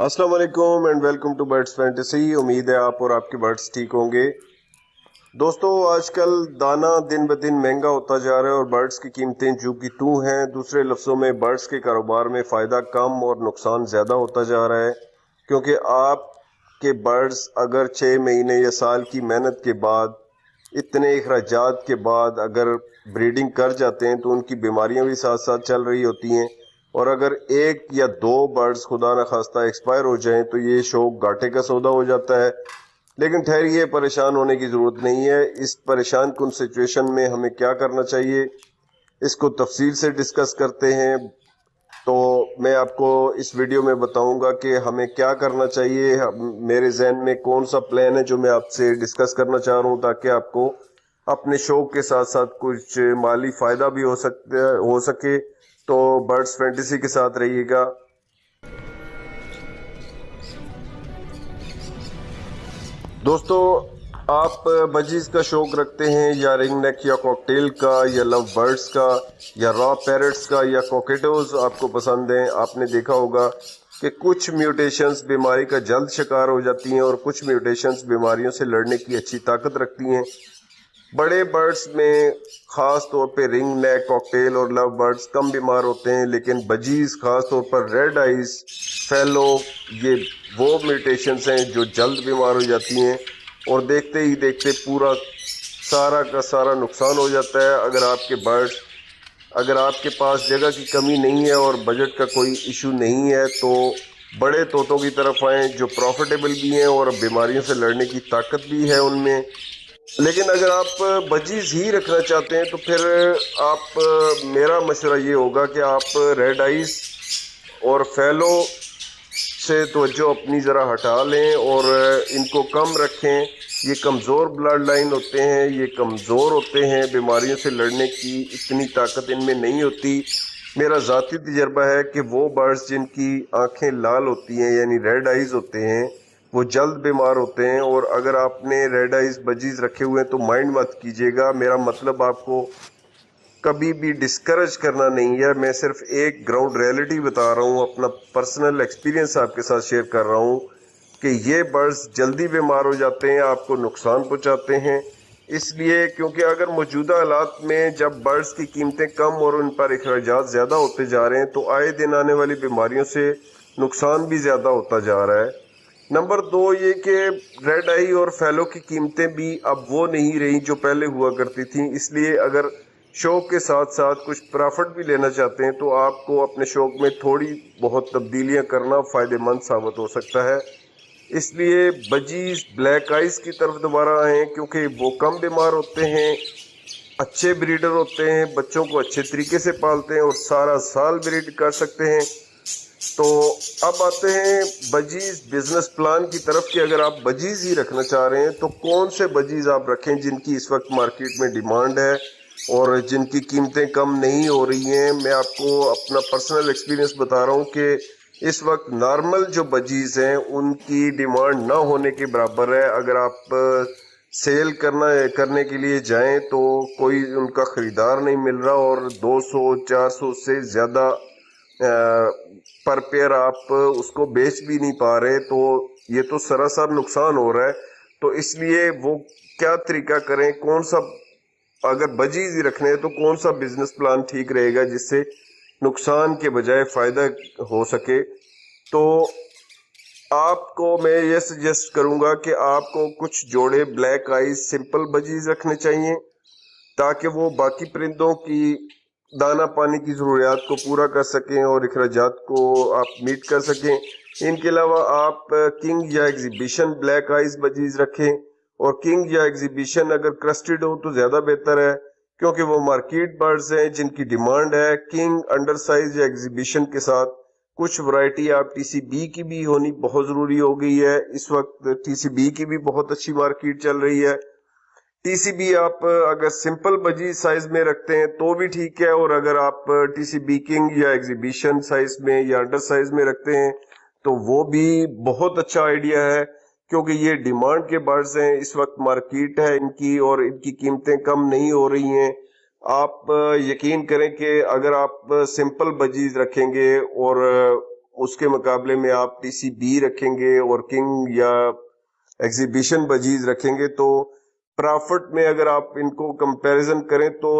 अस्सलाम वालेकुम and welcome to birds fantasy. उम्मीद है आप और आपके बर्ड्स ठीक होंगे। दोस्तों, आजकल दाना दिन ब दिन महंगा होता जा रहा है और बर्ड्स की कीमतें जू की तू हैं। दूसरे लफ्ज़ों में बर्ड्स के कारोबार में फ़ायदा कम और नुकसान ज़्यादा होता जा रहा है, क्योंकि आपके बर्ड्स अगर 6 महीने या साल की मेहनत के बाद, इतने अखराजात के बाद अगर ब्रीडिंग कर जाते हैं तो उनकी बीमारियां भी साथ साथ चल रही होती हैं। और अगर एक या दो बर्ड्स खुदा न खास्ता एक्सपायर हो जाएं तो ये शौक घाटे का सौदा हो जाता है। लेकिन ठहरिए, परेशान होने की ज़रूरत नहीं है। इस परेशान कुन सिचुएशन में हमें क्या करना चाहिए, इसको तफसील से डिस्कस करते हैं। तो मैं आपको इस वीडियो में बताऊंगा कि हमें क्या करना चाहिए। मेरे जहन में कौन सा प्लान है जो मैं आपसे डिस्कस करना चाह रहा हूँ, ताकि आपको अपने शौक के साथ साथ कुछ माली फ़ायदा भी हो सके। तो बर्ड्स फैंटेसी के साथ रहिएगा। दोस्तों, आप बजीज का शौक रखते हैं या रिंग नेक या कॉकटेल का या लव बर्ड्स का या रॉ पैरट्स का या कॉकेटोज आपको पसंद हैं। आपने देखा होगा कि कुछ म्यूटेशंस बीमारी का जल्द शिकार हो जाती हैं और कुछ म्यूटेशंस बीमारियों से लड़ने की अच्छी ताकत रखती हैं। बड़े बर्ड्स में खास तौर पे रिंग नेक, कॉकटेल और लव बर्ड्स कम बीमार होते हैं, लेकिन बजीज खास तौर पर रेड आइज, फेलो, ये वो म्यूटेशंस हैं जो जल्द बीमार हो जाती हैं और देखते ही देखते पूरा सारा का सारा नुकसान हो जाता है। अगर आपके पास जगह की कमी नहीं है और बजट का कोई इशू नहीं है तो बड़े तोतों की तरफ आएं जो प्रॉफिटेबल भी हैं और बीमारियों से लड़ने की ताकत भी है उनमें। लेकिन अगर आप बजीज ही रखना चाहते हैं तो फिर मेरा मशवरा ये होगा कि आप रेड आइस और फेलो से तवज्जो अपनी ज़रा हटा लें और इनको कम रखें। ये कमज़ोर ब्लड लाइन होते हैं, ये कमज़ोर होते हैं, बीमारियों से लड़ने की इतनी ताकत इनमें नहीं होती। मेरा ज़ाती तजर्बा है कि वो बर्ड्स जिनकी आंखें लाल होती हैं यानी रेड आइज़ होते हैं वो जल्द बीमार होते हैं। और अगर आपने रेड आइज बजीज रखे हुए हैं तो माइंड मत कीजिएगा। मेरा मतलब आपको कभी भी डिस्करेज करना नहीं है, मैं सिर्फ एक ग्राउंड रियलिटी बता रहा हूँ, अपना पर्सनल एक्सपीरियंस आपके साथ शेयर कर रहा हूँ कि ये बर्ड्स जल्दी बीमार हो जाते हैं, आपको नुकसान पहुँचाते हैं। इसलिए क्योंकि अगर मौजूदा हालात में जब बर्ड्स की कीमतें कम और उन पर अखराजात ज़्यादा होते जा रहे हैं तो आए दिन आने वाली बीमारियों से नुकसान भी ज़्यादा होता जा रहा है। नंबर 2 ये कि रेड आई और फैलो की कीमतें भी अब वो नहीं रही जो पहले हुआ करती थी। इसलिए अगर शौक के साथ साथ कुछ प्रॉफिट भी लेना चाहते हैं तो आपको अपने शौक में थोड़ी बहुत तब्दीलियां करना फ़ायदेमंद साबित हो सकता है। इसलिए बजीज ब्लैक आइज की तरफ दोबारा आएँ, क्योंकि वो कम बीमार होते हैं, अच्छे ब्रीडर होते हैं, बच्चों को अच्छे तरीके से पालते हैं और सारा साल ब्रीड कर सकते हैं। तो अब आते हैं बजीज बिजनेस प्लान की तरफ कि अगर आप बजीज ही रखना चाह रहे हैं तो कौन से बजीज आप रखें जिनकी इस वक्त मार्केट में डिमांड है और जिनकी कीमतें कम नहीं हो रही हैं। मैं आपको अपना पर्सनल एक्सपीरियंस बता रहा हूं कि इस वक्त नॉर्मल जो बजीज हैं उनकी डिमांड ना होने के बराबर है। अगर आप सेल करने के लिए जाएं तो कोई उनका खरीदार नहीं मिल रहा और 200-400 से ज़्यादा पर पेयर आप उसको बेच भी नहीं पा रहे, तो ये तो सरासर नुकसान हो रहा है। तो इसलिए वो क्या तरीका करें, कौन सा, अगर बजीज ही रखने हैं तो कौन सा बिजनेस प्लान ठीक रहेगा जिससे नुकसान के बजाय फायदा हो सके। तो आपको मैं ये सजेस्ट करूंगा कि आपको कुछ जोड़े ब्लैक आइज सिंपल बजीज रखने चाहिए ताकि वो बाकी परिंदों की दाना पानी की ज़रूरियात को पूरा कर सकें और अखराजात को आप मीट कर सकें। इनके अलावा आप किंग या एग्जीबिशन ब्लैक आइज बजीज रखें, और किंग या एग्जीबिशन अगर क्रस्टेड हो तो ज़्यादा बेहतर है क्योंकि वो मार्केट बर्ड्स हैं जिनकी डिमांड है। किंग अंडर साइज या एग्जीबिशन के साथ कुछ वैरायटी आप टीसीबी की भी होनी बहुत ज़रूरी हो गई है। इस वक्त टीसीबी की भी बहुत अच्छी मार्केट चल रही है। टीसीबी आप अगर सिंपल बजी साइज में रखते हैं तो भी ठीक है, और अगर आप टीसीबी किंग या एग्जीबिशन साइज में या अंडर साइज में रखते हैं तो वो भी बहुत अच्छा आइडिया है, क्योंकि ये डिमांड के बर्ड्स हैं, इस वक्त मार्केट है इनकी और इनकी कीमतें कम नहीं हो रही हैं। आप यकीन करें कि अगर आप सिंपल बजीज रखेंगे और اس کے مقابلے میں آپ TCB رکھیں گے اور کنگ یا ایگزیبیشن بجیز رکھیں گے تو پرافٹ میں اگر آپ ان کو کمپیریزن کریں تو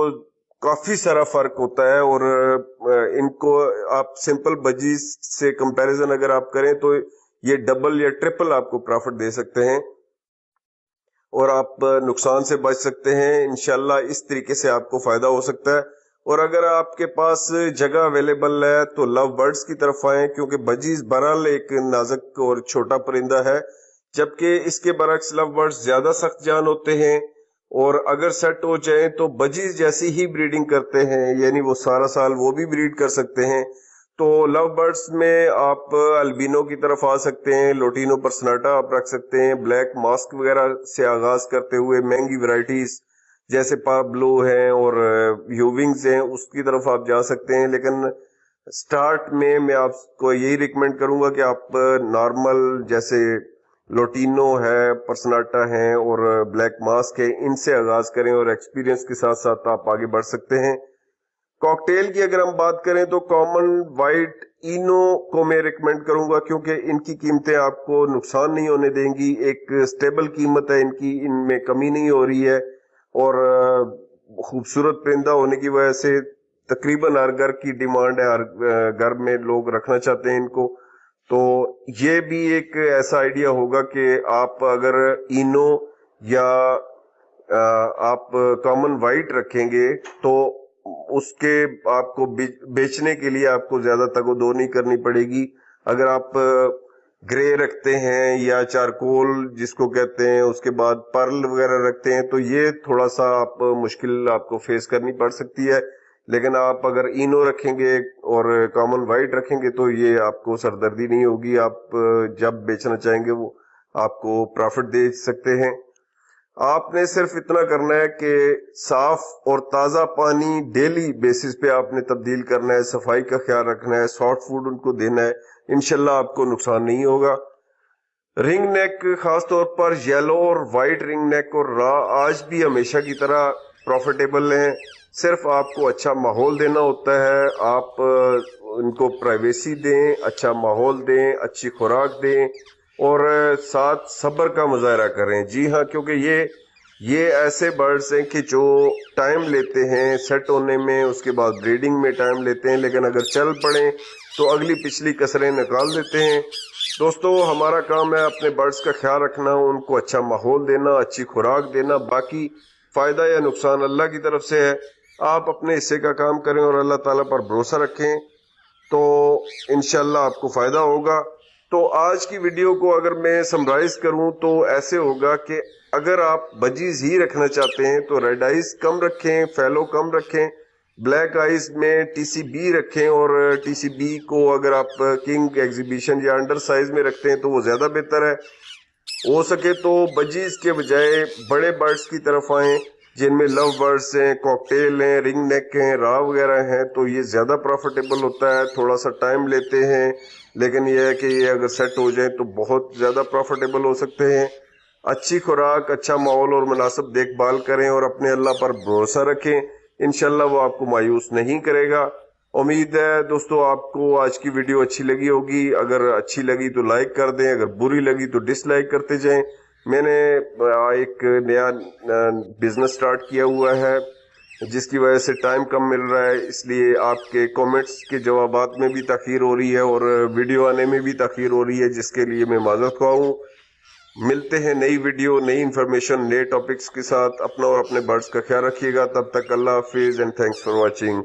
کافی سارا فرق ہوتا ہے، اور ان کو آپ سمپل بجیز سے کمپیریزن اگر آپ کریں تو یہ ڈبل یا ٹرپل آپ کو پرافٹ دے سکتے ہیں اور آپ نقصان سے بچ سکتے ہیں انشاءاللہ۔ اس طریقے سے آپ کو فائدہ ہو سکتا ہے۔ اور اگر آپ کے پاس جگہ اویلیبل ہے تو لو برڈز کی طرف آئیں، کیونکہ بجیز بہرحال ایک نازک اور چھوٹا پرندہ ہے، جبکہ اس کے برعکس لو برڈز زیادہ سخت جان ہوتے ہیں، اور اگر سیٹ ہو جائیں تو بجیز جیسی ہی بریڈنگ کرتے ہیں، یعنی وہ سارا سال وہ بھی بریڈ کر سکتے ہیں۔ تو لو برڈز میں آپ البینو کی طرف آ سکتے ہیں، لوٹینو پرسناٹا آپ رکھ سکتے ہیں، بلیک ماسک وغیرہ سے آغاز کرتے ہوئے مہنگی ورائٹیز جیسے پابلو ہیں اور یوونگز ہیں اس کی طرف آپ جا سکتے ہیں۔ لیکن سٹارٹ میں آپ کو یہی ریکمینڈ کروں گا کہ آپ نارمل جیسے لوٹینو ہے، پرسناٹا ہیں اور بلیک ماسک ہے، ان سے آغاز کریں اور ایکسپیرینس کے ساتھ ساتھ آپ آگے بڑھ سکتے ہیں۔ کاکٹیل کی اگر ہم بات کریں تو کامن وائٹ اینو کو میں ریکمینڈ کروں گا، کیونکہ ان کی قیمتیں آپ کو نقصان نہیں ہونے دیں گی، ایک سٹیبل قیمت ہے ان کی، ان میں کمی نہیں ہو رہی ہے، اور خوبصورت پرندہ ہونے کی وجہ سے تقریباً ہر گھر کی ڈیمانڈ ہے، ہر گھر میں لوگ رکھنا چاہتے ہیں ان کو۔ تو یہ بھی ایک ایسا آئیڈیا ہوگا کہ آپ اگر اینو یا آپ کامن وائٹ رکھیں گے تو اس کے آپ کو بیچنے کے لیے آپ کو زیادہ تگ و دو نہیں کرنی پڑے گی۔ اگر آپ گرے رکھتے ہیں یا چارکول جس کو کہتے ہیں، اس کے بعد پرل وغیرہ رکھتے ہیں تو یہ تھوڑا سا آپ مشکل آپ کو فیس کرنی پڑ سکتی ہے، لیکن آپ اگر اینو رکھیں گے اور کامن وائٹ رکھیں گے تو یہ آپ کو سردردی نہیں ہوگی، آپ جب بیچنا چاہیں گے وہ آپ کو پرافٹ دے سکتے ہیں۔ آپ نے صرف اتنا کرنا ہے کہ صاف اور تازہ پانی ڈیلی بیسس پہ آپ نے تبدیل کرنا ہے، صفائی کا خیال رکھنا ہے، سافٹ فوڈ ان کو دینا ہے، انشاءاللہ آپ کو نقصان نہیں ہوگا۔ رنگ نیک خاص طور پر یلو اور وائٹ رنگ نیک اور را آج بھی ہمیشہ کی طرح پروفیٹیبل ہیں، صرف آپ کو اچھا ماحول دینا ہوتا ہے، آپ ان کو پرائیویسی دیں، اچھا ماحول دیں، اچھی خوراک دیں اور ساتھ صبر کا مظاہرہ کریں۔ جی ہاں، کیونکہ یہ ایسے برڈز ہیں کہ جو ٹائم لیتے ہیں سیٹ ہونے میں، اس کے بعد بریڈنگ میں ٹائم لیتے ہیں، لیکن اگر چل پڑیں تو اگلی پچھلی کسریں نکال دیتے ہیں۔ دوستو، ہمارا کام ہے اپنے برڈز کا خیال رکھنا، ان کو اچھا ماحول دینا، اچھی خوراک دینا، باقی فائدہ یا نقصان اللہ کی طرف سے ہے۔ آپ اپنے حصے کا کام کریں اور اللہ تعالیٰ پر بھروسہ رکھیں تو انشاءاللہ آپ کو فائدہ ہوگا۔ تو آج کی ویڈیو کو اگر میں سمرائز کروں تو ایسے ہوگا کہ اگر آپ بجیز ہی رکھنا چاہتے ہیں تو ریڈ آئیز کم رکھیں، فیلو کم رکھیں، بلیک آئیز میں TCB رکھیں، اور TCB کو اگر آپ کنگ ایگزیبیشن یا انڈر سائز میں رکھتے ہیں تو وہ زیادہ بہتر ہے۔ ہو سکے تو بجیز کے بجائے بڑے برڈز کی طرف آئیں جن میں لو برڈز ہیں، کاکٹیل ہیں، رنگ نیک ہیں، را وغیرہ ہیں، تو یہ زیادہ پروفیٹیبل ہوتا ہے، تھوڑا سا ٹائم لیتے ہیں لیکن یہ ہے کہ یہ اگر سیٹ ہو جائیں تو بہت زیادہ پروفیٹیبل ہو سکتے ہیں۔ اچھی خوراک، اچھا ماحول اور مناسب دیکھ بھال کریں اور اپنے اللہ پر بھروسہ رکھیں، انشاءاللہ وہ آپ کو مایوس نہیں کرے گا۔ امید ہے دوستو آپ کو آج کی ویڈیو اچھی لگی ہوگی، اگر اچھی لگی تو لائک کر دیں، اگر بری لگی تو ڈس لائک کرتے جائیں۔ میں نے ایک نیا بزنس سٹارٹ کیا ہوا ہے جس کی وجہ سے ٹائم کم مل رہا ہے، اس لیے آپ کے کومنٹس کے جوابات میں بھی تاخیر ہو رہی ہے اور ویڈیو آنے میں بھی تاخیر ہو رہی ہے، جس کے لیے میں معذرت خواہ ہوں۔ ملتے ہیں نئی ویڈیو، نئی انفارمیشن، نئے ٹاپکس کے ساتھ۔ اپنا اور اپنے برڈز کا خیال رکھیے گا، تب تک اللہ حافظ اینڈ تھینکس فار واچنگ۔